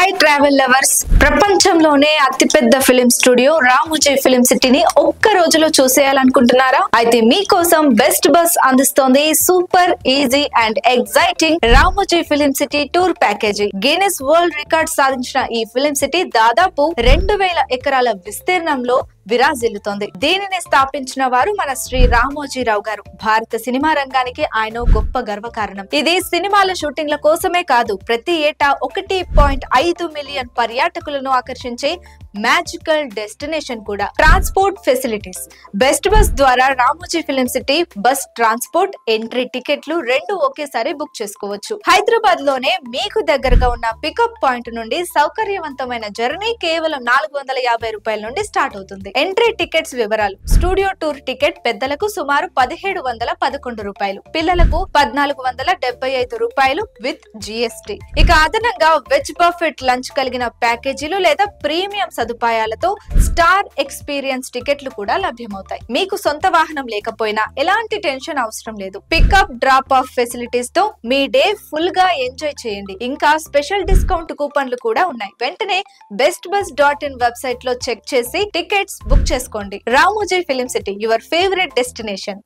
Hi travel lovers, ప్రపంచంలోనే అతిపెద్ద film studio Ramoji film సిటీని ఒక్క రోజులో చూసేయాలనుకుంటున్నారా? అయితే మీకోసం బెస్ట్ బస్ అందిస్తోంది super easy and exciting Ramoji film city tour package. Guinness world record సాధించిన ఈ ఫిలిం సిటీ దాదాపు 2000 ఎకరాల విస్తీర్ణంలో విరాజిల్లుతోంది. దీనిని స్థాపించిన వారు మన శ్రీ రామోజీరావు గారు. భారత సినిమా రంగానికి ఆయన గొప్ప గర్వకారణం. ఇది సినిమాల షూటింగ్ల కోసమే కాదు, ప్రతి ఏటా 1.5 మిలియన్ పర్యాటకులను ఆకర్షించే మ్యాజికల్ డెస్టినేషన్ కూడా. Transport facilities. బెస్ట్ బస్ ద్వారా Ramoji film city bus transport, entry టికెట్లు రెండు ఒకేసారి బుక్ చేసుకోవచ్చు. హైదరాబాద్ లోనే మీకు దగ్గరగా ఉన్న పికప్ పాయింట్ నుండి సౌకర్యవంతమైన జర్నీ కేవలం 450 రూపాయల నుండి స్టార్ట్ అవుతుంది. ఎంట్రీ టికెట్స్ వివరాలు: స్టూడియో టూర్ టికెట్ పెద్దలకు సుమారు 1711 రూపాయలు, పిల్లలకు 1475 రూపాయలు విత్ జిఎస్టి. ఇక అదనంగా వెజ్ బఫెట్ లంచ్ కలిగిన ప్యాకేజీలు లేదా ప్రీమియం సదుపాయాలతో స్టార్ ఎక్స్పీరియన్స్ టికెట్లు కూడా లభ్యమవుతాయి. మీకు సొంత వాహనం లేకపోయినా ఎలాంటి టెన్షన్ అవసరం లేదు. పికప్ డ్రాప్ ఆఫ్ ఫెసిలిటీస్ తో మీ డే ఫుల్ గా ఎంజాయ్ చేయండి. ఇంకా స్పెషల్ డిస్కౌంట్ కూపన్లు కూడా ఉన్నాయి. వెంటనే bestbus.in వెబ్సైట్ లో చెక్ చేసి టికెట్స్ బుక్ చేసుకోండి. Ramoji film city, your favourite destination.